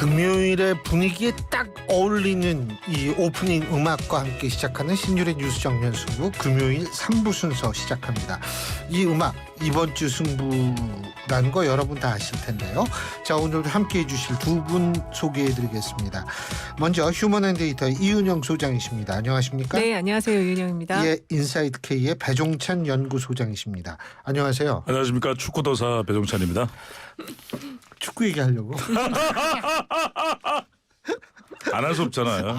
금요일의 분위기에 딱 어울리는 이 오프닝 음악과 함께 시작하는 신율의 뉴스 정면 승부 금요일 3부 순서 시작합니다. 이 음악 이번 주 승부라는 거 여러분 다 아실 텐데요. 자, 오늘도 함께해 주실 두 분 소개해드리겠습니다. 먼저 휴먼앤데이터의 이은영 소장이십니다. 안녕하십니까? 네, 안녕하세요. 이은영입니다. 예, 인사이드K의 배종찬 연구소장이십니다. 안녕하세요. 안녕하십니까. 축구도사 배종찬입니다. 축구 얘기하려고. 안 할 수 없잖아요.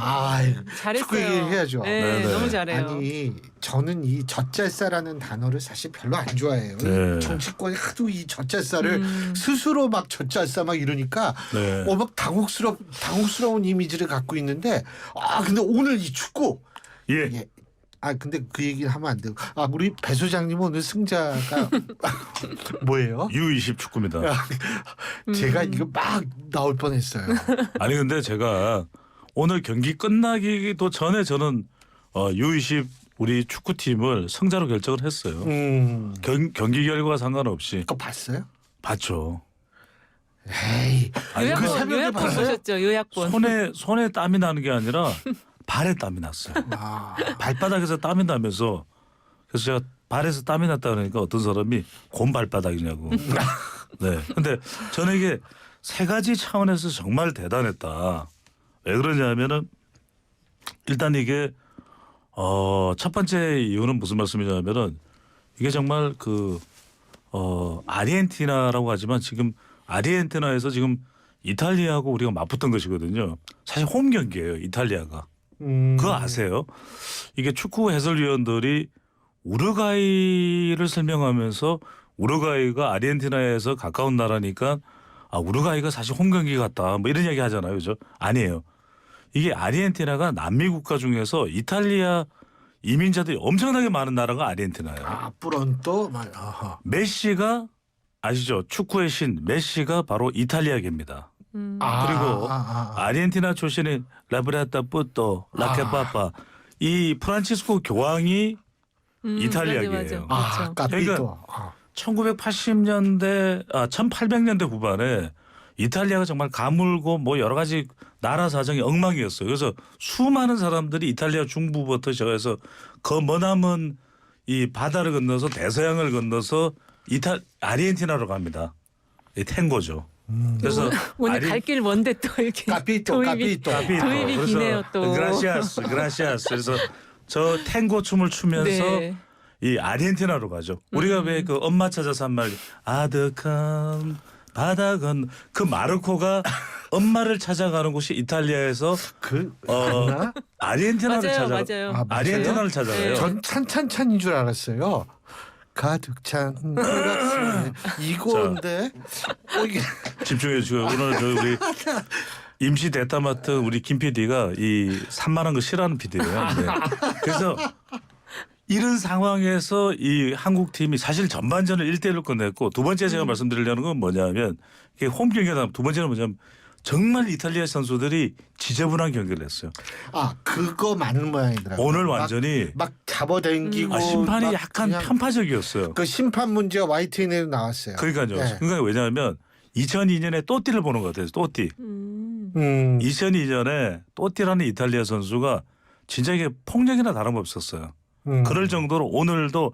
잘했어요. 축구 얘기해야죠. 네, 네네. 너무 잘해요. 아니 저는 이 젖잘싸라는 단어를 사실 별로 안 좋아해요. 네. 정치권이 하도 이 젖잘싸를 스스로 막 젖잘싸 막 이러니까 네. 막 당혹스러운 이미지를 갖고 있는데 근데 오늘 이 축구 예. 근데 그 얘기를 하면 안 되고 우리 배 소장님 오늘 승자가 뭐예요? U20 축구입니다. 제가 이거 막 나올 뻔했어요. 아니 근데 제가 오늘 경기 끝나기도 전에 저는 U20 우리 축구팀을 승자로 결정을 했어요. 경기 결과 상관없이. 그거 봤어요? 봤죠. 에이, 아니, 그 새벽에 요약본 봤어요? 보셨죠? 요약본. 손에 땀이 나는 게 아니라 발에 땀이 났어요. 발바닥에서 땀이 나면서 그래서 제가 발에서 땀이 났다 그러니까 어떤 사람이 곰 발바닥이냐고. 네. 근데 저는 이게 세 가지 차원에서 정말 대단했다. 왜 그러냐면은 일단 이게 첫 번째 이유는 무슨 말씀이냐면은 이게 정말 아르헨티나라고 하지만 지금 아르헨티나에서 지금 이탈리아하고 우리가 맞붙은 것이거든요. 사실 홈 경기예요. 이탈리아가. 그거 아세요? 이게 축구 해설위원들이 우루과이를 설명하면서 우루과이가 아르헨티나에서 가까운 나라니까 우루과이가 사실 홈 경기 같다. 뭐 이런 얘기 하잖아요. 그죠? 아니에요. 이게 아르헨티나가 남미 국가 중에서 이탈리아 이민자들이 엄청나게 많은 나라가 아르헨티나예요. 프론토 메시가 아시죠? 축구의 신 메시가 바로 이탈리아계입니다. 그리고 아르헨티나 출신의 라브레타 뿌또 라케파파 이 프란치스코 교황이 이탈리아계예요. 맞아. 까피토. 1980년대 1800년대 후반에 이탈리아가 정말 가물고 뭐 여러 가지 나라 사정이 엉망이었어요. 그래서 수많은 사람들이 이탈리아 중부부터 시작해서 그 머나먼 이 바다를 건너서 대서양을 건너서 아르헨티나로 갑니다. 이 탱고죠. 그래서 오늘 갈 길 먼데 또 이렇게 까피토. 도입이 기네요 또. 그라시아스. 그래서 저 탱고 춤을 추면서 네. 이 아르헨티나로 가죠. 우리가 왜 그 엄마 찾아서 한 말 아득한 바다 건 그 마르코가 엄마를 찾아가는 곳이 이탈리아에서 맞나? 아르헨티나를 맞아요. 찾아가요. 아르헨티나를 찾아가요. 네. 전 찬찬찬인 줄 알았어요. 가득 찬 그라스 이거인데 이게 집중해 주시고 오늘 우리 임시 대타 맡은 우리 김 PD가 이 산만한 거 싫어하는 PD예요. 네. 그래서 이런 상황에서 이 한국 팀이 사실 전반전을 1대1로 끝냈고 두 번째 제가 말씀드리려는 건 뭐냐면 이게 홈 경기다. 두 번째는 뭐냐면 정말 이탈리아 선수들이 지저분한 경기를 했어요. 그거 맞는 모양이더라고요. 오늘 완전히 막 잡아당기고 심판이 막 약간 그냥 편파적이었어요. 그 심판 문제가 YTN에도 나왔어요. 그러니까요. 네. 그러니까 왜냐하면 2002년에 또띠를 보는 것 같아요. 또띠. 2002년에 또띠라는 이탈리아 선수가 진짜 이게 폭력이나 다름없었어요. 그럴 정도로 오늘도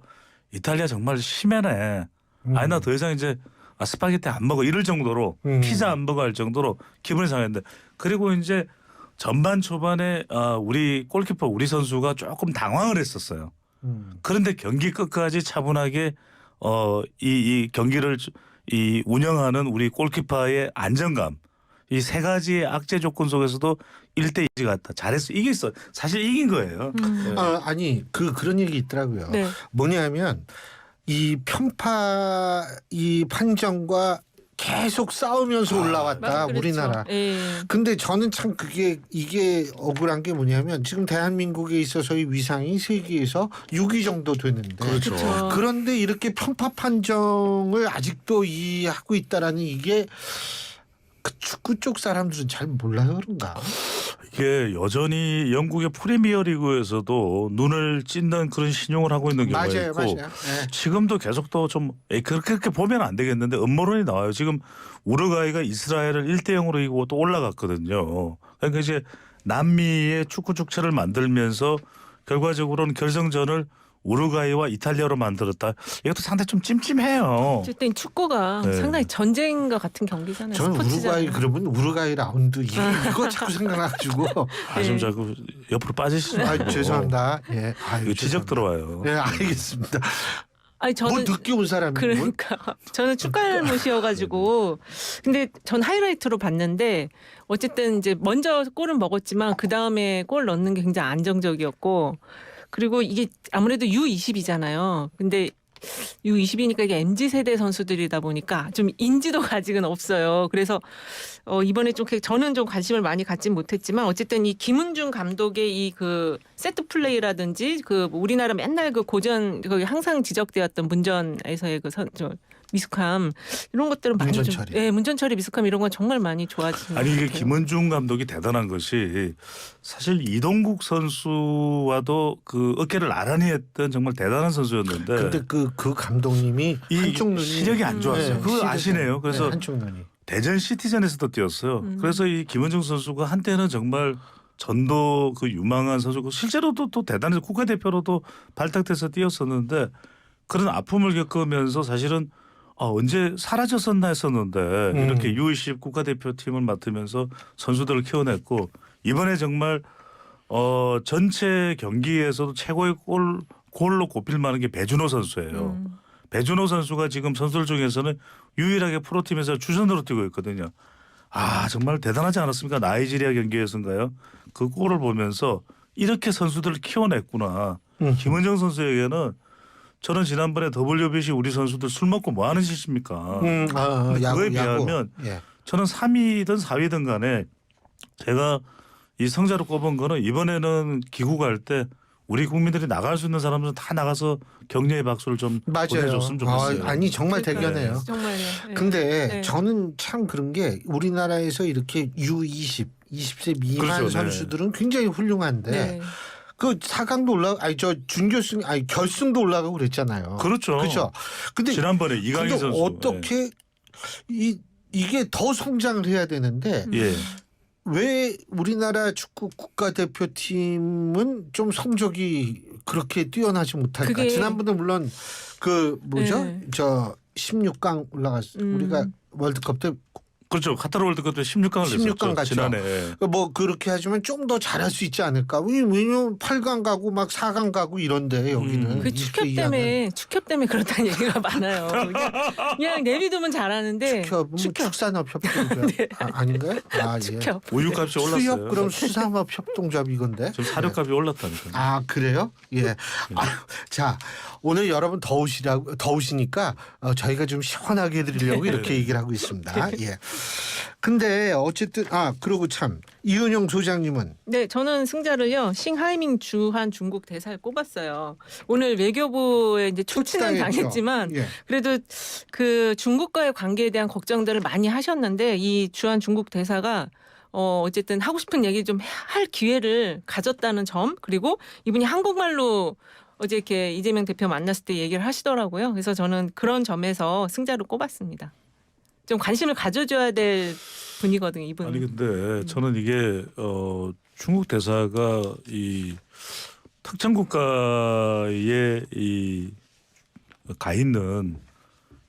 이탈리아 정말 심하네. 나 더 이상 이제 스파게티 안 먹어 이럴 정도로 피자 안 먹어 할 정도로 기분이 상했는데 그리고 이제 전반 초반에 우리 골키퍼 우리 선수가 조금 당황을 했었어요. 그런데 경기 끝까지 차분하게 이 경기를 운영하는 우리 골키퍼의 안정감 이 세 가지의 악재 조건 속에서도 1대2 같다. 잘했어. 이겼어. 사실 이긴 거예요. 네. 그런 얘기 있더라고요. 네. 뭐냐면 이 이 판정과 계속 싸우면서 올라왔다 그렇죠. 우리나라. 예. 근데 저는 참 이게 억울한 게 뭐냐면 지금 대한민국에 있어서의 위상이 세계에서 6위 정도 되는데 그렇죠. 그런데 이렇게 편파 판정을 아직도 하고 있다라는 이게 그 축구 쪽 사람들은 잘 몰라요 그런가? 이게 여전히 영국의 프리미어리그에서도 눈을 찢는 그런 신용을 하고 있는 경우가 맞아요, 있고 맞아요. 네. 지금도 계속 또 좀 그렇게 보면 안 되겠는데 음모론이 나와요. 지금 우루과이가 이스라엘을 1대0으로 이기고 또 올라갔거든요. 그러니까 이제 남미의 축구 축제를 만들면서 결과적으로는 결승전을 우루과이와 이탈리아로 만들었다. 이것도 상당히 좀 찜찜해요. 어쨌든 축구가 네. 상당히 전쟁과 같은 경기잖아요. 저는 스포츠잖아요. 우루과이 그러면 우루과이 라운드 이거 자꾸 생각나가지고 좀 자꾸 옆으로 빠지시죠. 죄송합니다. 예, 이거 지적 들어와요. 네, 알겠습니다. 아니 뭐 저는 늦게 온 사람이 그러니까 저는 축갈못이어가지고 근데 전 하이라이트로 봤는데 어쨌든 이제 먼저 골은 먹었지만 그 다음에 골 넣는 게 굉장히 안정적이었고 그리고 이게 아무래도 U20이잖아요. 근데 U20이니까 이게 MZ 세대 선수들이다 보니까 좀 인지도가 아직은 없어요. 그래서 이번에 좀 저는 좀 관심을 많이 갖진 못했지만 어쨌든 이 김은중 감독의 이 그 세트 플레이라든지 그 우리나라 맨날 그 고전 거기 항상 지적되었던 문전에서의 그 미숙함 이런 것들은 많이 문전 좀 처리. 예, 문전 처리 미숙함 이런 건 정말 많이 좋아진 것 아니 이게 같아요. 김은중 감독이 대단한 것이 사실 이동국 선수와도 그 어깨를 나란히 했던 정말 대단한 선수였는데 근데 그 감독님이 이 한쪽 눈이 시력이 안 좋았어요. 네, 그거 시력이 아시네요. 그래서 네, 한쪽 눈이 대전 시티즌에서도 뛰었어요. 그래서 이 김은중 선수가 한때는 정말 전도 그 유망한 선수고 실제로도 또 대단해서 국가대표로도 발탁돼서 뛰었었는데 그런 아픔을 겪으면서 사실은 언제 사라졌었나 했었는데 이렇게 U20 국가대표팀을 맡으면서 선수들을 키워냈고 이번에 정말 전체 경기에서도 최고의 골로 꼽힐 만한 게 배준호 선수예요. 배준호 선수가 지금 선수들 중에서는 유일하게 프로팀에서 주전으로 뛰고 있거든요. 정말 대단하지 않았습니까? 나이지리아 경기에서인가요? 그 골을 보면서 이렇게 선수들을 키워냈구나. 김은정 선수에게는 저는 지난번에 WBC 우리 선수들 술 먹고 뭐 하는 짓입니까? 그거에 비하면 예. 저는 3위든 4위든 간에 제가 이 성자로 꼽은 거는 이번에는 기구 갈 때 우리 국민들이 나갈 수 있는 사람들은 다 나가서 격려의 박수를 좀 맞아요. 보내줬으면 좋겠어요. 아니 정말 그러니까요. 대견해요. 정말요. 예. 근데 네. 저는 참 그런 게 우리나라에서 이렇게 U20, 20세 미만 그렇죠, 네. 선수들은 굉장히 훌륭한데 네. 그 4강도 준결승 결승도 올라가고 그랬잖아요. 그렇죠. 그렇죠. 근데 지난번에 이강인 근데 선수 어떻게 이게 더 성장을 해야 되는데 예. 왜 우리나라 축구 국가대표팀은 좀 성적이 그렇게 뛰어나지 못할까? 그게- 지난번에 물론 그 뭐죠? 네. 저 16강 올라갔어. 우리가 월드컵 때 그렇죠. 카타르 월드컵 때 16강을 16강 냈었죠. 갔죠. 지난해. 뭐 그렇게 하지만 좀 더 잘할 수 있지 않을까? 왜냐면 8강 가고 막 4강 가고 이런데 여기는 그 20세 축협 이하는 때문에 그렇다는 얘기가 많아요. 그냥 내비두면 잘하는데 축협은 뭐 축협. 축산업협동조합 아닌가요? 예. 축협. 우유값이 올랐어요. 수협 그럼 수산업협동조합 이건데. 지금 사료값이 올랐다니까요. 그래요? 예. 자 오늘 여러분 더우시니까 저희가 좀 시원하게 해드리려고 이렇게 얘기를 하고 있습니다. 예. 근데 어쨌든 그리고 참 이은영 소장님은 네, 저는 승자를요 싱하이밍 주한 중국 대사를 꼽았어요. 오늘 외교부에 이제 초치는 초치당했죠. 당했지만 예. 그래도 그 중국과의 관계에 대한 걱정들을 많이 하셨는데 이 주한 중국 대사가 어쨌든 하고 싶은 얘기 좀 할 기회를 가졌다는 점 그리고 이분이 한국말로 어제 이렇게 이재명 대표 만났을 때 얘기를 하시더라고요. 그래서 저는 그런 점에서 승자로 꼽았습니다. 좀 관심을 가져줘야 될 분이거든요, 이분은. 아니 근데 저는 이게 중국 대사가 이 특정 국가에 가 있는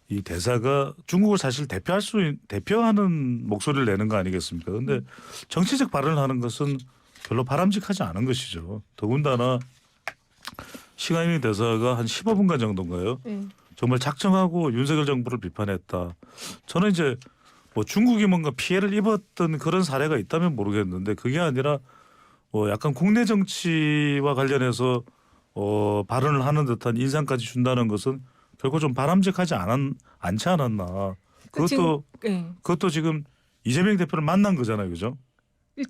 이 대사가 중국을 사실 대표하는 목소리를 내는 거 아니겠습니까? 근데 정치적 발언을 하는 것은 별로 바람직하지 않은 것이죠. 더군다나 싱하이밍 대사가 한 15분간 정도인가요? 네. 정말 작정하고 윤석열 정부를 비판했다. 저는 이제 뭐 중국이 뭔가 피해를 입었던 그런 사례가 있다면 모르겠는데 그게 아니라 약간 국내 정치와 관련해서 발언을 하는 듯한 인상까지 준다는 것은 결코 좀 바람직하지 않지 않았나. 그것도 지금 이재명 대표를 만난 거잖아요, 그죠?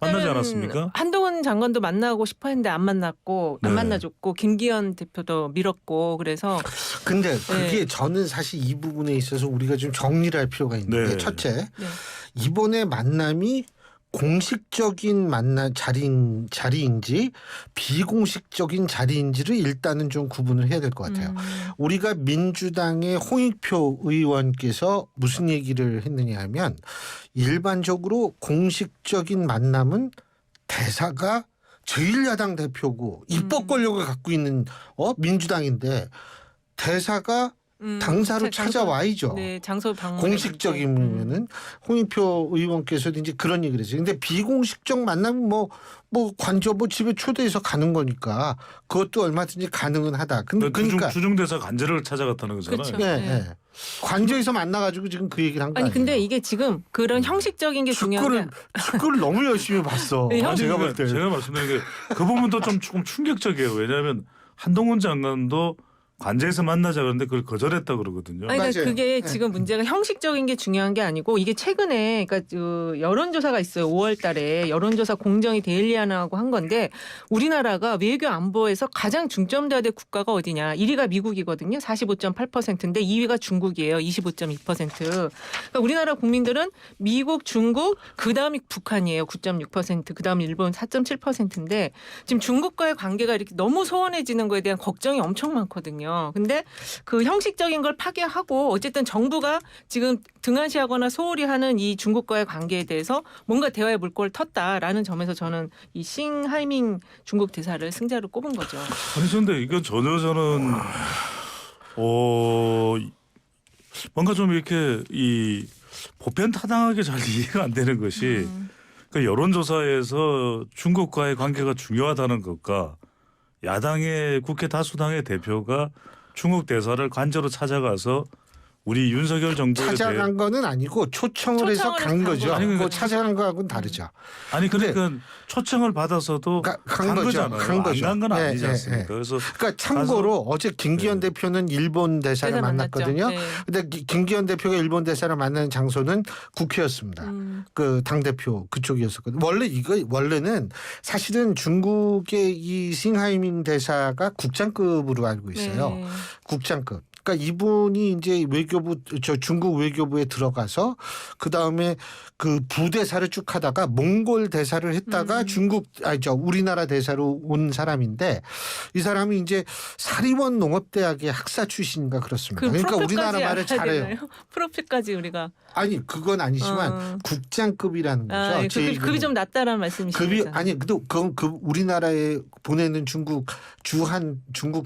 만나지 않았습니까? 한동훈 장관도 만나고 싶어 했는데 안 만났고 안 네. 만나줬고 김기현 대표도 밀었고 그래서 근데 그게 네. 저는 사실 이 부분에 있어서 우리가 좀 정리를 할 필요가 있는데 네. 첫째 네. 이번에 만남이 공식적인 자리인지 비공식적인 자리인지를 일단은 좀 구분을 해야 될 것 같아요. 우리가 민주당의 홍익표 의원께서 무슨 얘기를 했느냐 하면 일반적으로 공식적인 만남은 대사가 제1야당 대표고 입법 권력을 갖고 있는 민주당인데 대사가 당사로 찾아와야죠. 네, 장소 방문. 공식적이면은 홍익표 의원께서도 이제 그런 얘기를 했어요. 근데 비공식적 만나면 뭐 관저 집에 초대해서 가는 거니까 그것도 얼마든지 가능은 하다. 그러니까 주중 대사 간제를 찾아갔다는 거잖아요. 그렇죠. 네, 네. 네. 관저에서 만나가지고 지금 그 얘기를 한 거 아니 아니에요? 근데 이게 지금 그런 형식적인 게 중요한 게 축구를 너무 열심히 봤어. 네, 제가 볼 때. 제가 말씀드린 게 그 부분도 좀 조금 충격적이에요. 왜냐하면 한동훈 장관도 관제에서 만나자 그러는데 그걸 거절했다 그러거든요. 아니, 그러니까 맞아요. 그게 네. 지금 문제가 형식적인 게 중요한 게 아니고 이게 최근에 그러니까 여론조사가 있어요. 5월달에 여론조사 공정위 데일리하고 한 건데 우리나라가 외교 안보에서 가장 중점돼야 될 국가가 어디냐? 1위가 미국이거든요. 45.8%인데 2위가 중국이에요. 25.2%. 그러니까 우리나라 국민들은 미국, 중국, 그 다음이 북한이에요. 9.6%, 그 다음 일본 4.7%인데 지금 중국과의 관계가 이렇게 너무 소원해지는 거에 대한 걱정이 엄청 많거든요. 근데 그 형식적인 걸 파괴하고 어쨌든 정부가 지금 등한시하거나 소홀히 하는 이 중국과의 관계에 대해서 뭔가 대화의 물꼬를 텄다라는 점에서 저는 이 싱하이밍 중국 대사를 승자로 꼽은 거죠. 아니 그런데 이건 전혀 저는 뭔가 좀 이렇게 이 보편타당하게 잘 이해가 안 되는 것이 그 여론조사에서 중국과의 관계가 중요하다는 것과 야당의 국회 다수당의 대표가 중국 대사를 관저로 찾아가서 우리 윤석열 정부에 찾아간 거는 아니고 초청을 해서 간 거죠. 아니, 그거 찾아간 거하고는 다르죠. 아니 그러니까 초청을 받아서도 간 거죠. 간 거잖아요. 안 간 건 아니지 네, 않습니까? 네. 그래서 그러니까 참고로 어제 김기현 대표는 일본 대사를 대사 만났거든요. 만났죠. 네. 근데 김기현 대표가 일본 대사를 만나는 장소는 국회였습니다. 그 당대표 그쪽이었었거든요. 원래는 사실은 중국의 이 싱하이밍 대사가 국장급으로 알고 있어요. 네. 국장급. 그러니까 이분이 이제 중국 외교부에 들어가서 그 다음에 그 부대사를 쭉 하다가 몽골 대사를 했다가 우리나라 대사로 온 사람인데 이 사람이 이제 사립원 농업대학의 학사 출신인가 그렇습니다. 그러니까 우리나라 말을 잘해요. 되나요? 프로필까지 우리가 아니 그건 아니지만 국장급이라는 거죠. 급이 좀 낮다라는 말씀이시죠? 급이 아니 그건 우리나라에 보내는 중국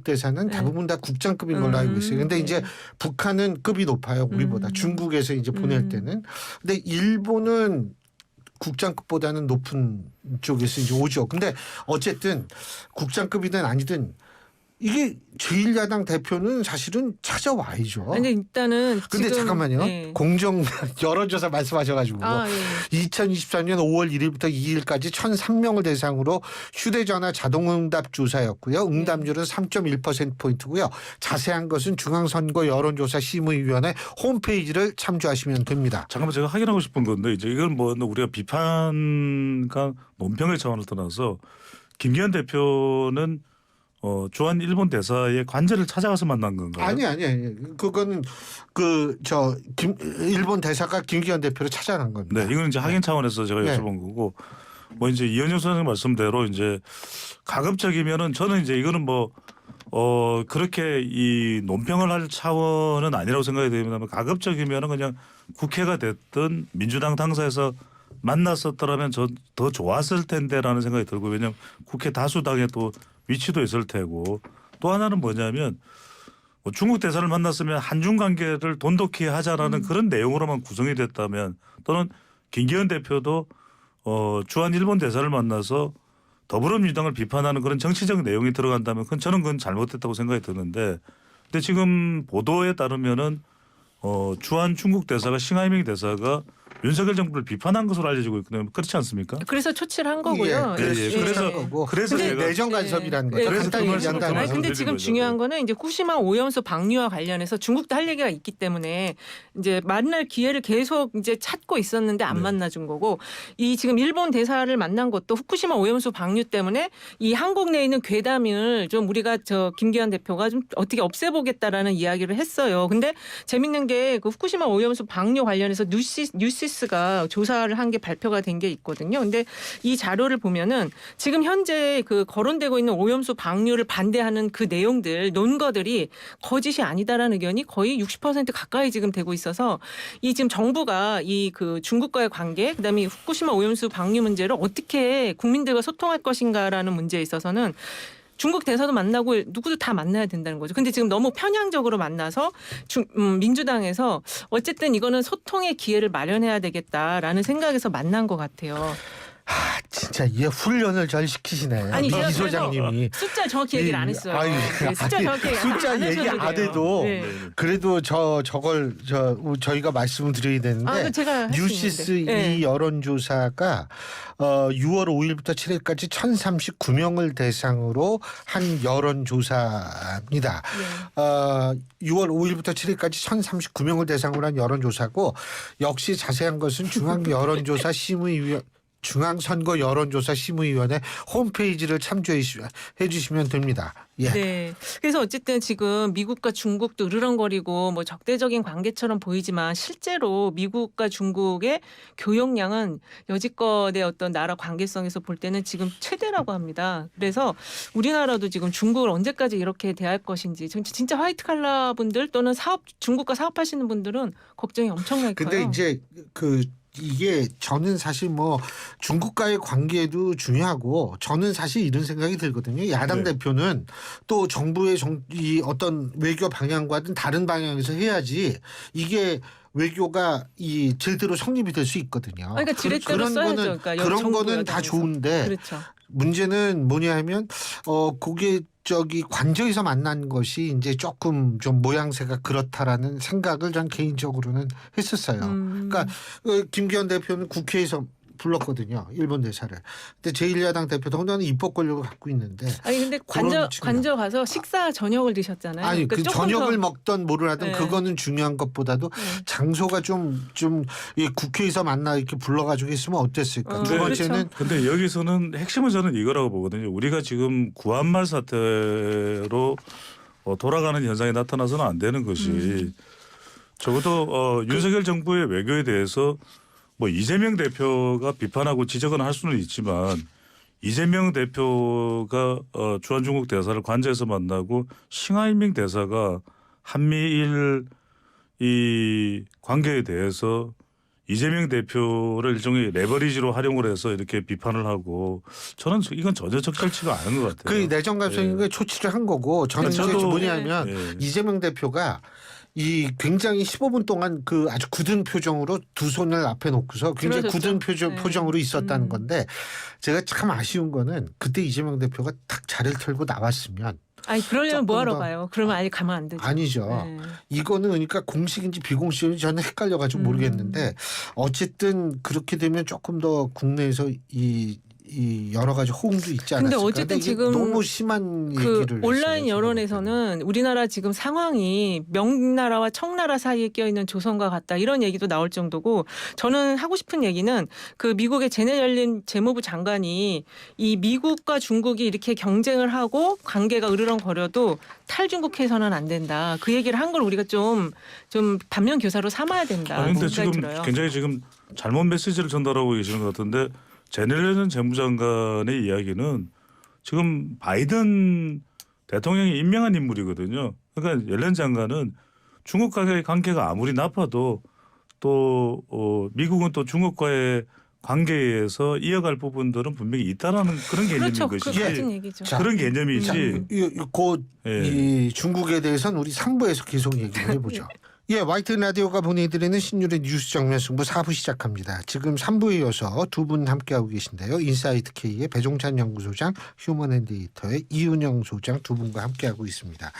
대사는 대부분 다 국장급인 걸로 알고 있어요. 근데 이제 북한은 급이 높아요. 우리보다. 중국에서 이제 보낼 때는. 근데 일본은 국장급보다는 높은 쪽에서 이제 오죠. 근데 어쨌든 국장급이든 아니든 이게 제1야당 대표는 사실은 찾아와야죠. 근데 일단은 근데 지금, 잠깐만요. 네. 공정 여론조사 말씀하셔가지고 2024년 5월 1일부터 2일까지 1,003명을 대상으로 휴대전화 자동응답 조사였고요. 응답률은 3.1%포인트고요. 자세한 것은 중앙선거 여론조사 심의위원회 홈페이지를 참조하시면 됩니다. 잠깐만 제가 확인하고 싶은 건데 이제 이건 뭐 우리가 비판과 논평의 차원을 떠나서 김기현 대표는 주한 일본 대사의 관제를 찾아가서 만난 건가요? 아니. 그거는 일본 대사가 김기현 대표를 찾아간 겁니다. 네, 이건 이제 확인 차원에서 제가 여쭤본 거고, 뭐 이제 이현영 선생님 말씀대로 이제 가급적이면은 저는 이제 이거는 그렇게 이 논평을 할 차원은 아니라고 생각이 됩니다만 가급적이면은 그냥 국회가 됐든 민주당 당사에서 만났었더라면 더 좋았을 텐데라는 생각이 들고 왜냐하면 국회 다수당에 또 위치도 있을 테고 또 하나는 뭐냐면 중국 대사를 만났으면 한중 관계를 돈독히 하자라는 그런 내용으로만 구성이 됐다면 또는 김기현 대표도 주한 일본 대사를 만나서 더불어민주당을 비판하는 그런 정치적 내용이 들어간다면 그건 잘못됐다고 생각이 드는데 근데 지금 보도에 따르면은 주한 중국 대사가 싱하이밍 대사가 윤석열 정부를 비판한 것으로 알려지고 있거든요. 그렇지 않습니까? 그래서 초치를 한 거고요. 그래서 제가 내정 간섭이라는 거죠. 간단히 얘기한다는 아니, 거죠. 근데 지금 중요한 거는 이제 후쿠시마 오염수 방류와 관련해서 중국도 할 얘기가 있기 때문에 이제 만날 기회를 계속 이제 찾고 있었는데 안 만나준 거고 이 지금 일본 대사를 만난 것도 후쿠시마 오염수 방류 때문에 이 한국 내에 있는 괴담을 좀 우리가 김기현 대표가 좀 어떻게 없애보겠다라는 이야기를 했어요. 근데 재밌는 게 그 후쿠시마 오염수 방류 관련해서 뉴스 뉴시스가 조사를 한 게 발표가 된 게 있거든요. 근데 이 자료를 보면은 지금 현재 그 거론되고 있는 오염수 방류를 반대하는 그 내용들 논거들이 거짓이 아니다라는 의견이 거의 60% 가까이 지금 되고 있어서 이 지금 정부가 이 그 중국과의 관계 그다음에 후쿠시마 오염수 방류 문제를 어떻게 국민들과 소통할 것인가라는 문제에 있어서는 중국 대사도 만나고 누구도 다 만나야 된다는 거죠. 근데 지금 너무 편향적으로 만나서 민주당에서 어쨌든 이거는 소통의 기회를 마련해야 되겠다라는 생각에서 만난 것 같아요. 진짜 얘 훈련을 잘 시키시네. 아니, 제가 이 소장님이. 숫자 정확히 얘기를 안 했어요. 아니, 네, 숫자 정확히 숫자 안 얘기 하셔도 안 돼요. 해도 네. 그래도 저걸 저희가 말씀을 드려야 되는데 그 제가 할수 뉴시스 있는데. 이 여론조사가 6월 5일부터 7일까지 1,039명을 대상으로 한 여론조사입니다. 네. 6월 5일부터 7일까지 1,039명을 대상으로 한 여론조사고 역시 자세한 것은 중앙선거 여론조사 심의위원회 홈페이지를 참조해 주시면 됩니다. 예. 네. 그래서 어쨌든 지금 미국과 중국도 으르렁거리고 뭐 적대적인 관계처럼 보이지만 실제로 미국과 중국의 교역량은 여지껏의 어떤 나라 관계성에서 볼 때는 지금 최대라고 합니다. 그래서 우리나라도 지금 중국을 언제까지 이렇게 대할 것인지 진짜 화이트 칼라 분들 또는 중국과 사업하시는 분들은 걱정이 엄청나게 커요. 근데 이제 이게 저는 사실 뭐 중국과의 관계도 중요하고 저는 사실 이런 생각이 들거든요. 야당 네. 대표는 또 정부의 이 어떤 외교 방향과는 다른 방향에서 해야지 이게 외교가 이 제대로 성립이 될 수 있거든요. 그러니까 지렛대로 써야죠. 그러니까 그런 정부 거는 다 여당에서. 좋은데 그렇죠. 문제는 뭐냐 하면 그게 관저에서 만난 것이 이제 조금 좀 모양새가 그렇다라는 생각을 전 개인적으로는 했었어요. 그러니까 김기현 대표는 국회에서 불렀거든요. 일본 대사를. 근데 제1야당 대표도 혼자는 입법 권력을 갖고 있는데. 아니 근데 관저 가서 식사 저녁을 드셨잖아요. 아니 그러니까 그 조금 저녁을 더- 먹던 뭐를 하든 네. 그거는 중요한 것보다도 장소가 좀 국회에서 만나 이렇게 불러가지고 했으면 어땠을까. 두 네. 번째는 근데 여기서는 핵심은 저는 이거라고 보거든요. 우리가 지금 구한말 사태로 돌아가는 현상이 나타나서는 안 되는 것이 적어도 윤석열 정부의 외교에 대해서 뭐 이재명 대표가 비판하고 지적은 할 수는 있지만 이재명 대표가 주한중국 대사를 관저에서 만나고 싱하이밍 대사가 한미일 이 관계에 대해서 이재명 대표를 일종의 레버리지로 활용을 해서 이렇게 비판을 하고 저는 이건 전혀 적절치가 않은 것 같아요. 그 내정 감성인 게 조치를 한 거고 저는 네, 이제 저도- 뭐냐면 네. 이재명 대표가 이 굉장히 15분 동안 그 아주 굳은 표정으로 두 손을 앞에 놓고서 굉장히 그러셨죠. 굳은 네. 표정으로 있었다는 건데 제가 참 아쉬운 거는 그때 이재명 대표가 딱 자리를 털고 나왔으면 아니 그러려면 조금 뭐하러 더- 가요? 그러면 아예 가면 안 되죠. 아니죠. 네. 이거는 그러니까 공식인지 비공식인지 저는 헷갈려가지고 모르겠는데 어쨌든 그렇게 되면 조금 더 국내에서 이 여러 가지 호응도 있지 않았을까. 근데 어쨌든 이게 지금 너무 심한 그 얘기를 온라인 했어요, 여론에서는 우리나라 지금 상황이 명나라와 청나라 사이에 껴있는 조선과 같다 이런 얘기도 나올 정도고 저는 하고 싶은 얘기는 그 미국의 제넷 옐런 재무부 장관이 이 미국과 중국이 이렇게 경쟁을 하고 관계가 으르렁거려도 탈중국해서는 안 된다. 그 얘기를 한 걸 우리가 좀 반면 교사로 삼아야 된다. 그런데 생각이 지금 들어요. 굉장히 지금 잘못 메시지를 전달하고 계시는 것 같은데 제넬레는 재무장관의 이야기는 지금 바이든 대통령이 임명한 인물이거든요. 그러니까 옐렌 장관은 중국과의 관계가 아무리 나빠도 또 미국은 또 중국과의 관계에서 이어갈 부분들은 분명히 있다라는 그런 개념인 그렇죠. 것이지. 그 같은 얘기죠. 자, 그런 개념이지. 곧 예. 이 중국에 대해서는 우리 3부에서 계속 얘기를 해보죠. 예, 와이트 라디오가 보내드리는 신율의 뉴스 정면 승부 4부 시작합니다. 지금 3부에 이어서 두 분 함께하고 계신데요. 인사이트 K의 배종찬 연구소장, 휴먼앤데이터의 이은영 소장 두 분과 함께하고 있습니다.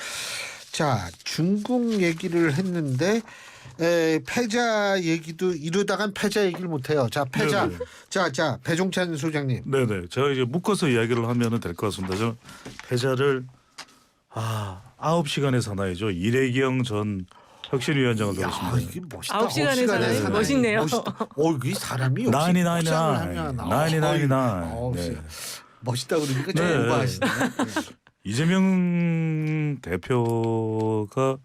자, 중국 얘기를 했는데 패자 얘기도 이러다간 패자 얘기를 못해요. 자, 패자. 네네. 자, 배종찬 소장님. 네네. 제가 이제 묶어서 이야기를 하면은 될 것 같습니다. 저는 패자를 9시간의 사나이죠. 이래경 전 혁신위원장을 야, 들었습니다. 이게 멋있다. 9시간의 사나이 멋있네요. 멋있다. 이 사람이 역시 나인이 포장을 하면 네. 멋있다 그러니까 좀 네. 오버하시네. 이재명 대표가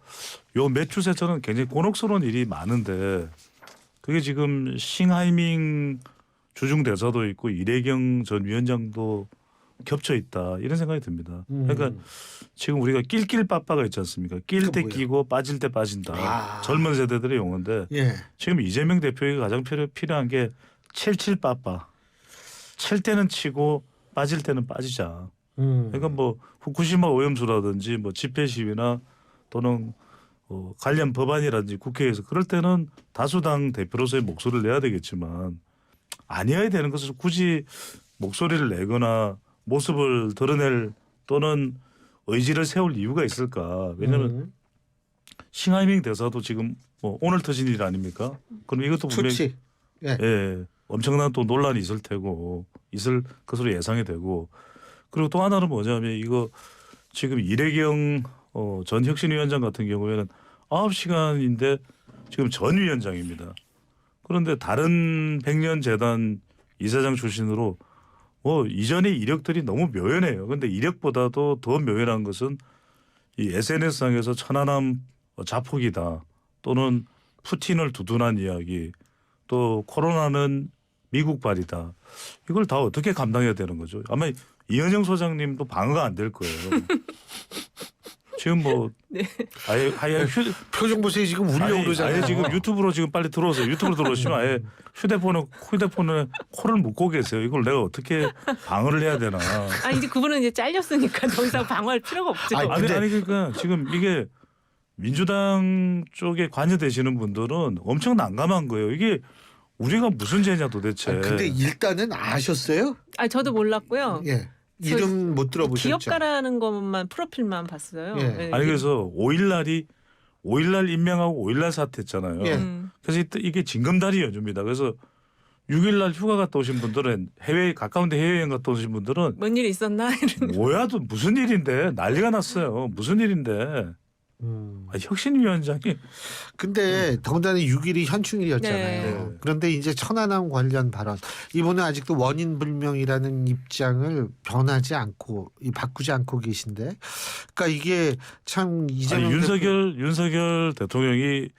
요 몇 주 새 저는 굉장히 곤혹스러운 일이 많은데 그게 지금 싱하이밍 주중 대사도 있고 이래경 전 위원장도 겹쳐 있다 이런 생각이 듭니다. 그러니까 지금 우리가 낄낄 빠빠가 있지 않습니까? 낄 때 끼고 빠질 때 빠진다. 젊은 세대들의 용어인데 예. 지금 이재명 대표에게 가장 필요한 게 칠칠 빠빠. 칠 때는 치고 빠질 때는 빠지자. 그러니까 뭐 후쿠시마 오염수라든지 뭐 집회 시위나 또는 관련 법안이라든지 국회에서 그럴 때는 다수당 대표로서의 목소리를 내야 되겠지만 아니어야 되는 것을 굳이 목소리를 내거나 모습을 드러낼 또는 의지를 세울 이유가 있을까? 왜냐하면 싱하이밍 대사도 지금 뭐 오늘 터진 일 아닙니까? 그럼 이것도 분명히 좋지. 예. 예, 엄청난 또 논란이 있을 테고 있을 것으로 예상이 되고 그리고 또 하나는 뭐냐면 이거 지금 이래경 전 혁신위원장 같은 경우에는 9시간인데 지금 전 위원장입니다. 그런데 다른 백년재단 이사장 출신으로 뭐 이전의 이력들이 너무 묘연해요. 그런데 이력보다도 더 묘연한 것은 이 SNS상에서 천안함 자폭이다 또는 푸틴을 두둔한 이야기 또 코로나는 미국발이다. 이걸 다 어떻게 감당해야 되는 거죠? 아마 이현영 소장님도 방어가 안 될 거예요. 지금 뭐 네. 아예 표정 보세요. 지금 울려 그러잖아요. 아예 지금 유튜브로 지금 빨리 들어오세요. 유튜브로 들어오시면 아예 휴대폰에 코를 묶고 계세요. 이걸 내가 어떻게 방어를 해야 되나? 아 이제 그분은 이제 잘렸으니까 더 이상 방어할 필요가 없죠. 아니, 아니 그러니까 지금 이게 민주당 쪽에 관여되시는 분들은 엄청 난감한 거예요. 이게 우리가 무슨 죄냐 도대체. 아니, 근데 일단은 아셨어요? 아 저도 몰랐고요. 예. 이름 못 들어보셨죠? 기업가라는 것만 프로필만 봤어요. 예. 네. 아니 그래서 5일날 임명하고 5일날 사퇴했잖아요. 예. 그래서 이게 징검다리 연주입니다. 그래서 6일날 휴가 갔다 오신 분들은 가까운데 해외여행 갔다 오신 분들은 뭔 일이 있었나 이런. 뭐야 또 무슨 일인데 난리가 났어요. 무슨 일인데. 혁신위원장이 근데 더군다나 6일이 현충일이었잖아요. 네. 그런데 이제 천안함 관련 발언 이분은 아직도 원인 불명이라는 입장을 변하지 않고 바꾸지 않고 계신데, 그러니까 이게 참 이재명 윤석열 대통령이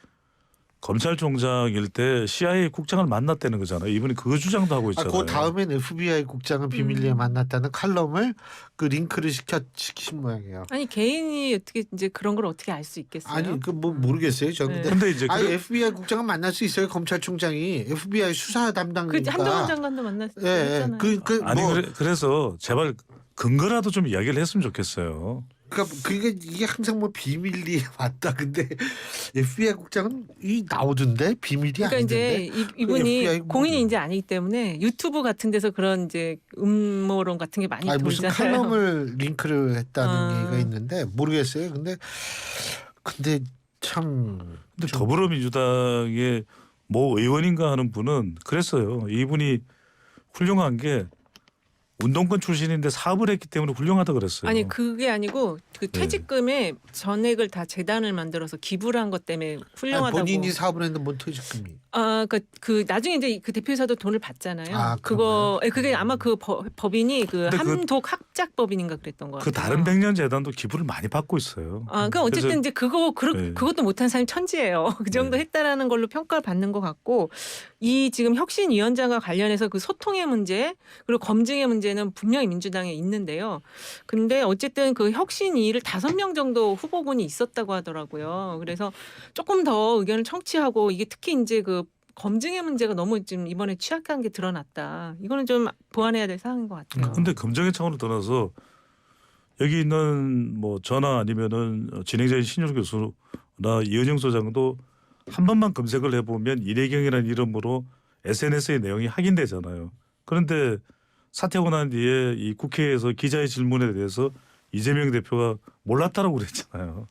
검찰총장일 때 CIA 국장을 만났다는 거잖아요. 이분이 그 주장도 하고 있잖아요. 그 다음엔 FBI 국장을 비밀리에 만났다는 칼럼을 그 링크를 시킨 모양이에요. 아니 개인이 어떻게 이제 그런 걸 어떻게 알 수 있겠어요? 아니 그 뭐 모르겠어요. 저 네. 근데 이제 아니 FBI 국장은 만날 수 있어요. 검찰총장이 FBI 수사 그 담당이니까. 한동훈 장관도 만났잖아요. 예, 예. 아니 뭐 그래서 제발 근거라도 좀 이야기를 했으면 좋겠어요. 그러니까 이게 항상 뭐 비밀리에 왔다. 근데 FBI 국장은 나오던데 비밀이 그러니까 아닌데. 이제 이분이 FBI 공인이 이제 아니기 때문에 유튜브 같은 데서 그런 이제 음모론 같은 게 많이 무슨 돌잖아요. 칼럼을 링크를 했다는 얘기가 있는데 모르겠어요. 근데 참. 근데 더불어민주당의 뭐 의원인가 하는 분은 그랬어요. 이분이 훌륭한 게 운동권 출신인데 사업을 했기 때문에 훌륭하다 그랬어요. 아니 그게 아니고 그 퇴직금에 전액을 다 재단을 만들어서 기부를 한 것 때문에 훌륭하다고. 본인이 사업을 했는데 뭔 퇴직금이. 그 나중에 이제 그 대표이사도 돈을 받잖아요. 아, 그거 그게 아마 그 법인이 그 함독 학작 법인인가 그랬던 거 같아요. 그 다른 백년재단도 기부를 많이 받고 있어요. 그러니까 어쨌든 이제 네. 그것도 못한 사람이 천지예요. 그 정도 네. 했다라는 걸로 평가를 받는 것 같고 이 지금 혁신위원장과 관련해서 그 소통의 문제 그리고 검증의 문제는 분명히 민주당에 있는데요. 근데 어쨌든 그 혁신위를 5명 정도 후보군이 있었다고 하더라고요. 그래서 조금 더 의견을 청취하고 이게 특히 이제 그 검증의 문제가 너무 지금 이번에 취약한 게 드러났다. 이거는 좀 보완해야 될 사항인 것 같아요. 근데 검증의 차원으로 떠나서 여기 있는 뭐 저나 아니면은 진행자인 신율 교수나 이은영 소장도 한 번만 검색을 해보면 이래경이라는 이름으로 SNS의 내용이 확인되잖아요. 그런데 사퇴하고 난 뒤에 이 국회에서 기자의 질문에 대해서 이재명 대표가 몰랐다라고 그랬잖아요.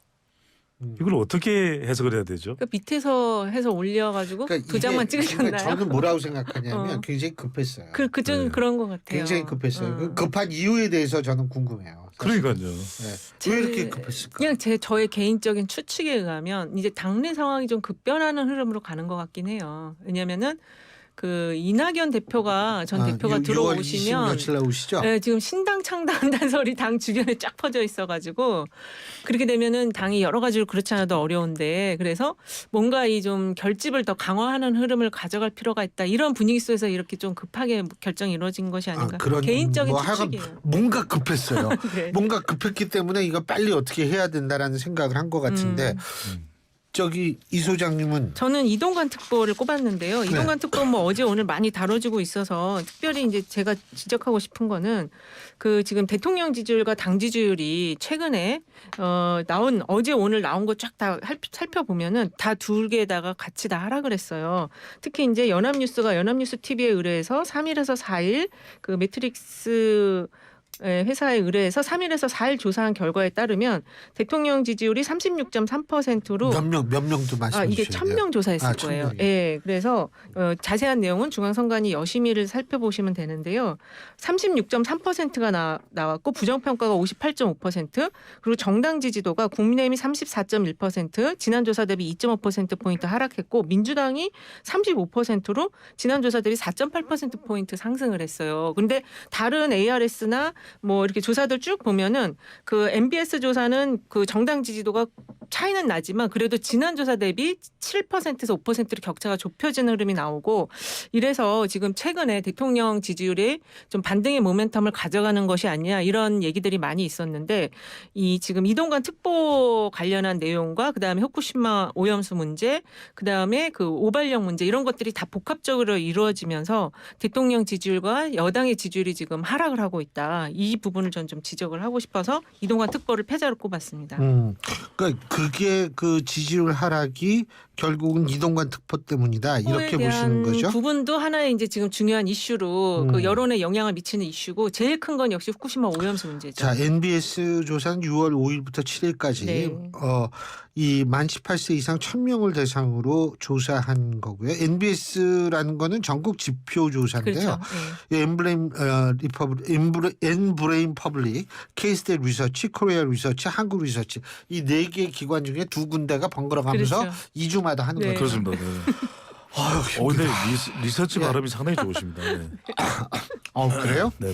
이걸 어떻게 해석을 해야 되죠? 그러니까 밑에서 해서 올려가지고 그러니까 두 장만 이게 찍으셨나요? 저는 뭐라고 생각하냐면 어. 굉장히 급했어요. 그전 네. 그런 것 같아요. 굉장히 급했어요. 그 급한 이유에 대해서 저는 궁금해요. 사실. 그러니까요. 네. 왜 이렇게 급했을까? 그냥 저의 개인적인 추측에 의하면 이제 당내 상황이 좀 급변하는 흐름으로 가는 것 같긴 해요. 왜냐하면은 그 이낙연 대표가 전 대표가 6월 들어오시면 20 며칠 날 오시죠? 네, 지금 신당 창당한다는 소리 당 주변에 쫙 퍼져 있어가지고 그렇게 되면은 당이 여러 가지로 그렇지 않아도 어려운데 그래서 뭔가 이 좀 결집을 더 강화하는 흐름을 가져갈 필요가 있다 이런 분위기 속에서 이렇게 좀 급하게 결정이 이루어진 것이 아닌가 그런 개인적인 뭐 하여간 추측이에요. 뭔가 급했어요. 네. 뭔가 급했기 때문에 이거 빨리 어떻게 해야 된다라는 생각을 한 것 같은데 저기 이 소장님은 저는 이동관 특보를 꼽았는데요. 이동관 특보 뭐 어제 오늘 많이 다뤄지고 있어서 특별히 이제 제가 지적하고 싶은 거는 그 지금 대통령 지지율과 당 지지율이 최근에 나온 어제 오늘 나온 거 쫙 다 살펴보면은 다 두 개다가 같이 다 하락을 했어요. 특히 이제 연합뉴스가 연합뉴스 TV에 의뢰해서 3일에서 4일 그 매트릭스 회사에 의뢰해서 3일에서 4일 조사한 결과에 따르면 대통령 지지율이 36.3%로 몇 명도 말씀해 이게 주셔야 돼요. 1000명 조사했을 1000명이요. 거예요. 예. 그래서 자세한 내용은 중앙선관위 여심위를 살펴보시면 되는데요. 36.3%가 나왔고 부정평가가 58.5% 그리고 정당 지지도가 국민의힘이 34.1% 지난 조사 대비 2.5%포인트 하락했고 민주당이 35%로 지난 조사 대비 4.8%포인트 상승을 했어요. 그런데 다른 ARS나 뭐 이렇게 조사들 쭉 보면은 그 MBS 조사는 그 정당 지지도가 차이는 나지만 그래도 지난 조사 대비 7%에서 5%로 격차가 좁혀지는 흐름이 나오고 이래서 지금 최근에 대통령 지지율이 좀 반등의 모멘텀을 가져가는 것이 아니냐 이런 얘기들이 많이 있었는데 이 지금 이동관 특보 관련한 내용과 그다음에 후쿠시마 오염수 문제 그다음에 그 오발령 문제 이런 것들이 다 복합적으로 이루어지면서 대통령 지지율과 여당의 지지율이 지금 하락을 하고 있다. 이 부분을 전 좀 지적을 하고 싶어서 이동관 특보를 패자로 꼽았습니다. 그러니까 그게 그 지지율 하락이 결국은 이동관 특보 때문이다 이렇게 보시는 거죠? 부분도 하나의 이제 지금 중요한 이슈로 그 여론에 영향을 미치는 이슈고 제일 큰 건 역시 후쿠시마 오염수 문제죠. 자, NBS 조사는 6월 5일부터 7일까지 네. 이 만 18세 이상 1000명을 대상으로 조사한 거고요. NBS라는 거는 전국 지표 조사인데요. 그렇죠. 네. 엔브레인 퍼블릭, K-스테이트 리서치, 코리아 리서치, 한국 리서치 이 네 개 기관 중에 두 군데가 번갈아 가면서 그렇죠. 2주마다 하는 네. 거죠. 그렇습니다. 네. 아유, 근데 힘들다. 리서치 네. 발음이 상당히 좋으십니다. 네. 그래요? 네.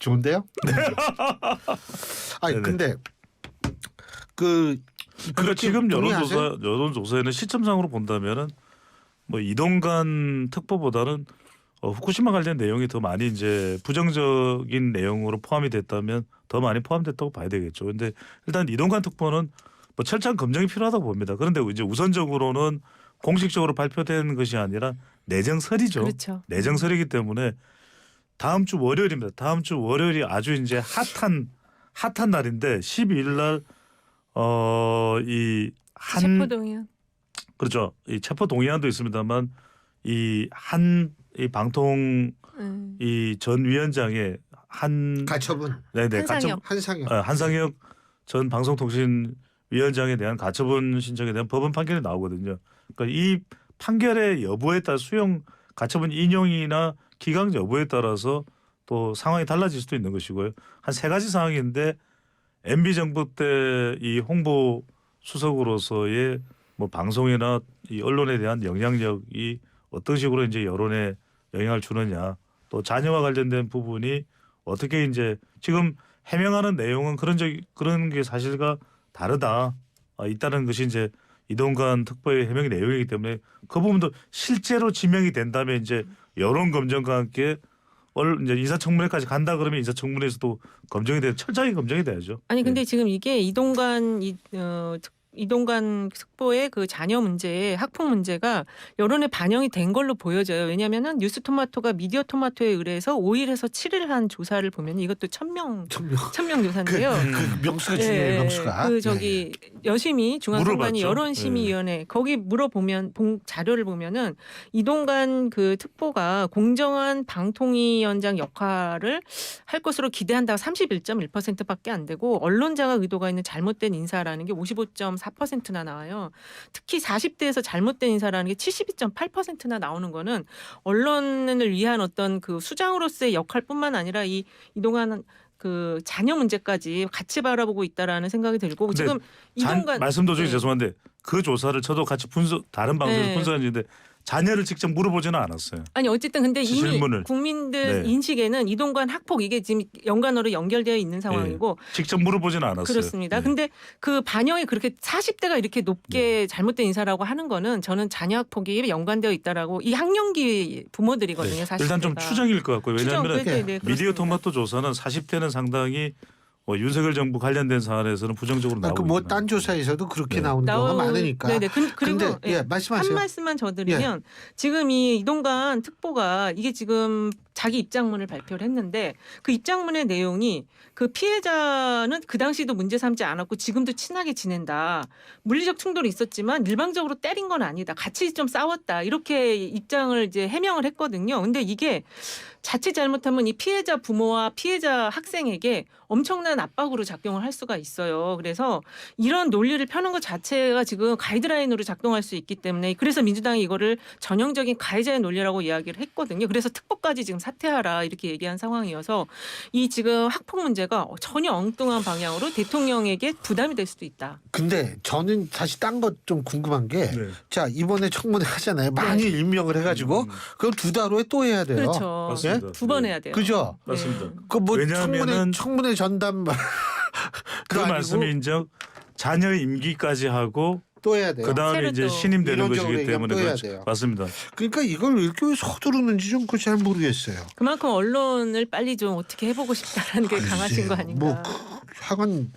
좋은데요? 아니 네네. 근데 그러니까 지금 동의하세요? 여론조사에는 시점상으로 본다면은 뭐 이동관 특보보다는 후쿠시마 관련 내용이 더 많이 이제 부정적인 내용으로 포함이 됐다면 더 많이 포함됐다고 봐야 되겠죠. 근데 일단 이동관 특보는 뭐 철저한 검증이 필요하다고 봅니다. 그런데 이제 우선적으로는 공식적으로 발표된 것이 아니라 내정설이죠. 그렇죠. 내정설이기 때문에 다음 주 월요일입니다. 다음 주 월요일이 아주 이제 핫한 날인데 12일 날 체포동의안. 그렇죠. 이 체포 동의안도 있습니다만 이 방통 이 전 위원장의 가처분 한상혁 전 방송통신위원장에 대한 가처분 신청에 대한 법원 판결이 나오거든요. 그러니까 이 판결의 여부에 따라 수용 가처분 인용이나 기각 여부에 따라서 또 상황이 달라질 수도 있는 것이고요. 한 세 가지 상황인데 MB 정부 때 이 홍보 수석으로서의 뭐 방송이나 이 언론에 대한 영향력이 어떤 식으로 이제 여론에 영향을 주느냐, 또 자녀와 관련된 부분이 어떻게 이제 지금 해명하는 내용은 그런 게 사실과 다르다 있다는 것이 이제 이동관 특보의 해명의 내용이기 때문에 그 부분도 실제로 지명이 된다면 이제 여론 검증과 함께 이제 인사청문회까지 간다 그러면 인사청문회에서도 철저하게 검증이 돼야죠. 아니 근데 지금 이게 이동관 특보의 그 자녀 문제, 학폭 문제가 여론에 반영이 된 걸로 보여져요. 왜냐하면은 뉴스토마토가 미디어토마토에 의뢰해서 5일에서 7일 한 조사를 보면 이것도 1000명 조사인데요. 그 명수가 중요해요. 명수가. 그 저기 여심위 중앙선관위 물어봤죠. 여론심의위원회 거기 물어보면 자료를 보면은 이동관 그 특보가 공정한 방통위원장 역할을 할 것으로 기대한다가 31.1%밖에 안 되고 언론자가 의도가 있는 잘못된 인사라는 게 55.4%나 나와요. 특히 40대에서 잘못된 인사라는 게 72.8%나 나오는 거는 언론을 위한 어떤 그 수장으로서의 역할뿐만 아니라 이동관 그 자녀 문제까지 같이 바라보고 있다라는 생각이 들고 지금 이동관 말씀 도중에 죄송한데 그 조사를 저도 같이 다른 방송에서 분석한 적인데 자녀를 직접 물어보지는 않았어요. 아니 어쨌든 근데 이미 질문을. 국민들 네. 인식에는 이동관 학폭 이게 지금 연관어로 연결되어 있는 상황이고 직접 물어보지는 않았어요. 그렇습니다. 네. 근데 그 반영이 그렇게 40대가 이렇게 높게 잘못된 인사라고 하는 거는 저는 자녀 학폭이 연관되어 있다라고 이 학령기 부모들이거든요. 40대가. 일단 좀 추정일 것 같고요. 왜냐하면 미디어 토마토 조사는 40대는 상당히 윤석열 정부 관련된 사안에서는 부정적으로 나오고 뭐 딴 조사에서도 그렇게 네. 나오는 경우가 많으니까. 네네. 그리고 근데 예, 말씀하세요. 한 말씀만 더 드리면 지금 이 이동관 특보가 이게 지금 자기 입장문을 발표를 했는데 그 입장문의 내용이 그 피해자는 그 당시도 문제 삼지 않았고 지금도 친하게 지낸다. 물리적 충돌이 있었지만 일방적으로 때린 건 아니다. 같이 좀 싸웠다. 이렇게 입장을 이제 해명을 했거든요. 근데 이게 자칫 잘못하면 이 피해자 부모와 피해자 학생에게 엄청난 압박으로 작용을 할 수가 있어요. 그래서 이런 논리를 펴는 것 자체가 지금 가이드라인으로 작동할 수 있기 때문에 그래서 민주당이 이거를 전형적인 가해자의 논리라고 이야기를 했거든요. 그래서 특보까지 지금 사퇴하라 이렇게 얘기한 상황이어서 이 지금 학폭 문제가 전혀 엉뚱한 방향으로 대통령에게 부담이 될 수도 있다. 근데 저는 다시 딴 것 좀 궁금한 게 네. 자, 이번에 청문회 하잖아요. 많이 임명을 해가지고 그럼 2달 후에 또 해야 돼요. 그렇죠. 맞습니다. 두 번 해야 돼요. 그죠? 맞습니다. 그 뭐 왜냐하면은 청문회 전담 그 말씀이 이제 자녀 임기까지 하고 또 해야 돼요. 그 다음에 새로 이제 또 신임되는 이론적으로 것이기 얘기하면 때문에 또 해야 그렇죠. 돼요. 맞습니다. 그러니까 이걸 왜 이렇게 서두르는지 좀 그 잘 모르겠어요. 그만큼 언론을 빨리 좀 어떻게 해보고 싶다라는 게 강하신 거 아닌가. 뭐 하건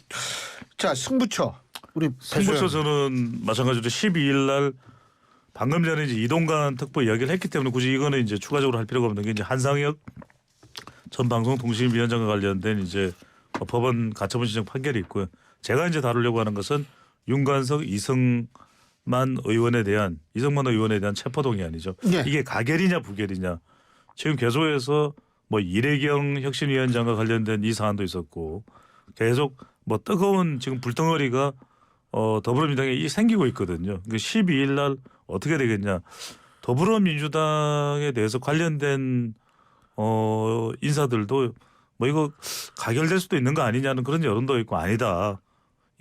자 승부처 우리 승부처 배수영. 저는 마찬가지로 12일 날 방금 전에 이제 이동관 특보 이야기를 했기 때문에 굳이 이거는 이제 추가적으로 할 필요가 없는 게 이제 한상혁 전 방송통신위원장과 관련된 이제 법원 가처분 신청 판결이 있고요. 제가 이제 다루려고 하는 것은 윤관석 이성만 의원에 대한 체포동의안이죠. 네. 이게 가결이냐 부결이냐. 지금 계속해서 뭐 이래경 혁신위원장과 관련된 이 사안도 있었고 계속 뭐 뜨거운 지금 불덩어리가 더불어민주당에 생기고 있거든요. 12일 날 어떻게 되겠냐. 더불어민주당에 대해서 관련된 인사들도 뭐 이거 가결될 수도 있는 거 아니냐는 그런 여론도 있고 아니다.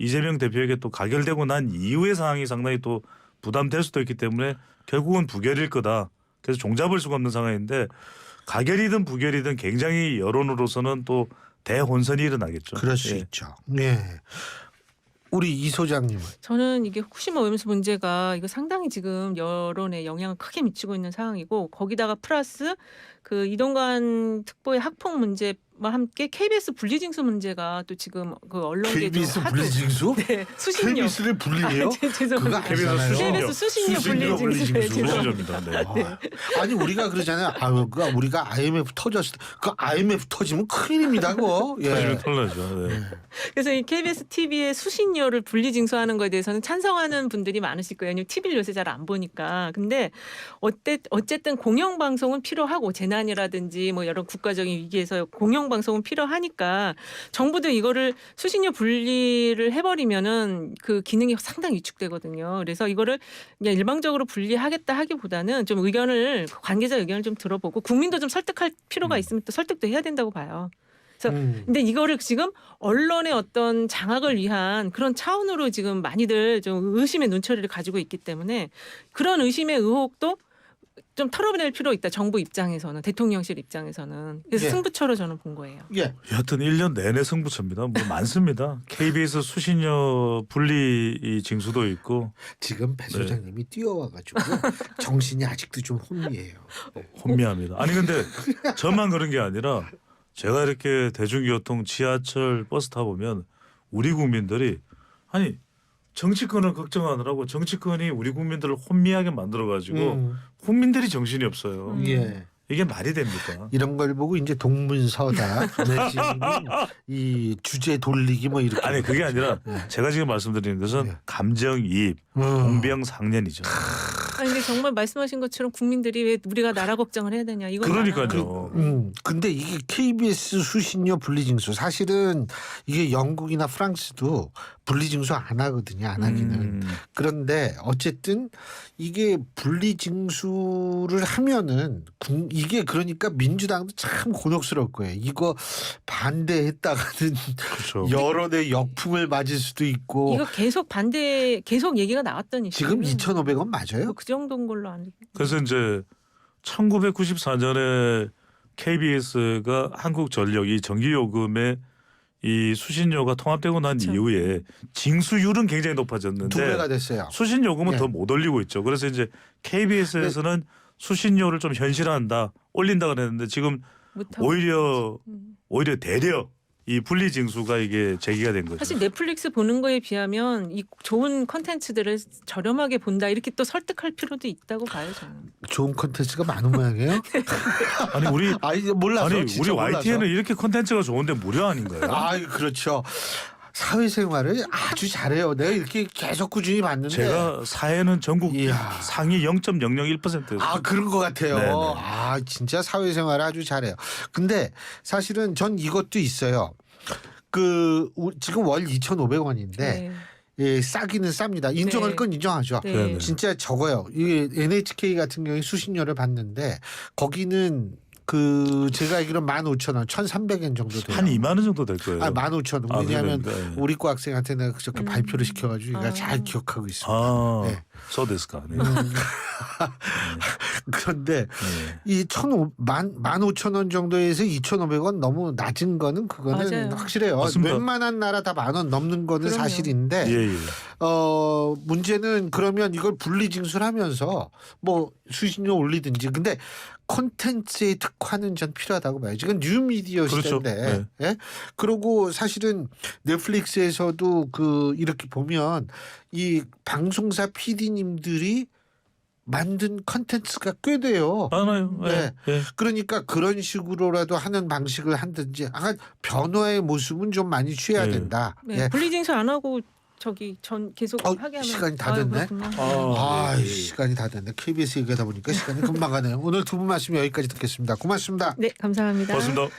이재명 대표에게 또 가결되고 난 이후의 상황이 상당히 또 부담될 수도 있기 때문에 결국은 부결일 거다. 그래서 종잡을 수가 없는 상황인데 가결이든 부결이든 굉장히 여론으로서는 또 대혼선이 일어나겠죠. 그럴 수 예. 있죠. 네. 우리 이 소장님은 저는 이게 후쿠시마 오염수 문제가 이거 상당히 지금 여론에 영향을 크게 미치고 있는 상황이고 거기다가 플러스 그 이동관 특보의 학폭 문제와 함께 KBS 분리징수 문제가 또 지금 그 언론계 KBS 분리징수? 네, 수신료. KBS를 분리해요? 그거 죄송합니다. 아니잖아요. KBS 수신료 분리징수에 수신료입니다. 네. 아니 우리가 그러잖아요. 우리가 IMF 터졌을 때 그 IMF 터지면 큰일입니다. 그거. 터지면 예. 털나죠. 네. 그래서 이 KBS TV의 수신료를 분리징수하는 거에 대해서는 찬성하는 분들이 많으실 거예요. 왜냐하면 TV를 요새 잘 안 보니까. 근데 어쨌든 공영방송은 필요하고 재난이라든지 뭐 여러 국가적인 위기에서 공영방송은 필요하니까 정부도 이거를 수신료 분리를 해버리면은 그 기능이 상당히 위축되거든요. 그래서 이거를 그냥 일방적으로 분리하겠다 하기보다는 좀 관계자 의견을 좀 들어보고 국민도 좀 설득할 필요가 있으면 또 설득도 해야 된다고 봐요. 그래서 근데 이거를 지금 언론의 어떤 장악을 위한 그런 차원으로 지금 많이들 좀 의심의 눈초리를 가지고 있기 때문에 그런 의심의 의혹도 좀 털어낼 필요 있다. 정부 입장에서는 대통령실 입장에서는 그래서 예. 승부처로 저는 본 거예요. 예. 여하튼 1년 내내 승부처입니다. 뭐 많습니다. KBS 수신료 분리 징수도 있고 지금 배 소장님이 뛰어와가지고 정신이 아직도 좀 혼미해요. 혼미합니다. 아니 근데 저만 그런 게 아니라 제가 이렇게 대중교통 지하철 버스 타보면 우리 국민들이 아니 정치권을 걱정하느라고 정치권이 우리 국민들을 혼미하게 만들어가지고 국민들이 정신이 없어요. 예. 이게 말이 됩니까? 이런 걸 보고 이제 동문서답 내지는 이 주제 돌리기 뭐 이렇게. 아니 그게 아니라 제가 지금 말씀드리는 것은 감정이입, 공병상련이죠. 아니 근데 정말 말씀하신 것처럼 국민들이 왜 우리가 나라 걱정을 해야 되냐 이건 그러니까요. 근데 이게 KBS 수신료 분리징수 사실은 이게 영국이나 프랑스도 분리징수 안 하거든요. 안 하기는. 그런데 어쨌든 이게 분리징수를 하면은 이게 그러니까 민주당도 참 곤혹스러울 거예요. 이거 반대했다가는 그렇죠. 여론의 역풍을 맞을 수도 있고. 이거 계속 얘기가 나왔던 이슈. 지금 2,500원 맞아요? 정도인 걸로 아는. 그래서 이제 1994년에 KBS가 한국전력 이 전기요금의 이 수신료가 통합되고 난 그렇죠. 이후에 징수율은 굉장히 높아졌는데 2배가 됐어요. 수신요금은 예. 더 못 올리고 있죠. 그래서 이제 KBS에서는 수신료를 좀 현실화한다, 올린다 그랬는데 지금 못하고. 오히려 대려 이 분리징수가 이게 제기가 된 거죠. 사실 넷플릭스 보는 거에 비하면 이 좋은 컨텐츠들을 저렴하게 본다 이렇게 또 설득할 필요도 있다고 봐요 저는. 좋은 콘텐츠가 많은 모양이에요? 아니 우리 아니 몰라서 아니 진짜 우리 몰라서. YTN은 이렇게 컨텐츠가 좋은데 무료 아닌가요? 아 그렇죠. 사회생활을 아주 잘해요. 내가 이렇게 계속 꾸준히 봤는데. 제가 사회는 전국 이야. 상위 0.001%였어요. 아 그런 것 같아요. 네네. 아 진짜 사회생활을 아주 잘해요. 근데 사실은 전 이것도 있어요. 지금 월 2,500원인데 네. 예, 싸기는 쌉니다. 인정할 네. 건 인정하죠. 네. 네네. 진짜 적어요. 이 NHK 같은 경우에 수신료를 받는데 거기는 제가 알기로 15,000원, 1,300엔 정도 돼요. 한 2만 원 정도 될 거예요. 아, 15,000원. 아, 왜냐하면 그러니까, 예. 우리 과 학생한테 내가 그저께 발표를 시켜가지고 얘가 아. 잘 기억하고 있습니다. 아, 네. 소데스까. 네. 그런데 네. 이 15,000원 정도에서 2,500원 너무 낮은 거는 그거는 맞아요. 확실해요. 맞습니다. 웬만한 나라 다 10,000원 넘는 거는 그럼요. 사실인데 예, 예. 문제는 그러면 이걸 분리징수하면서 뭐 수신료 올리든지 근데 콘텐츠의 특화는 전 필요하다고 봐요. 지금 뉴미디어 그렇죠. 시대인데, 예? 그리고 사실은 넷플릭스에서도 이렇게 보면 이 방송사 PD님들이 만든 콘텐츠가 꽤 돼요. 많아요. 네. 예, 예. 그러니까 그런 식으로라도 하는 방식을 한든지 약간 변화의 모습은 좀 많이 취해야 네. 된다. 네. 예. 분리징수 안 하고 전 계속 어, 하게 하면 시간이 다 아유, 됐네. 그렇구나. 아, 예, 예. 시간이 다 됐네. KBS 얘기하다 보니까 시간이 금방 가네요. 오늘 두 분 말씀 여기까지 듣겠습니다. 고맙습니다. 네, 감사합니다. 고맙습니다.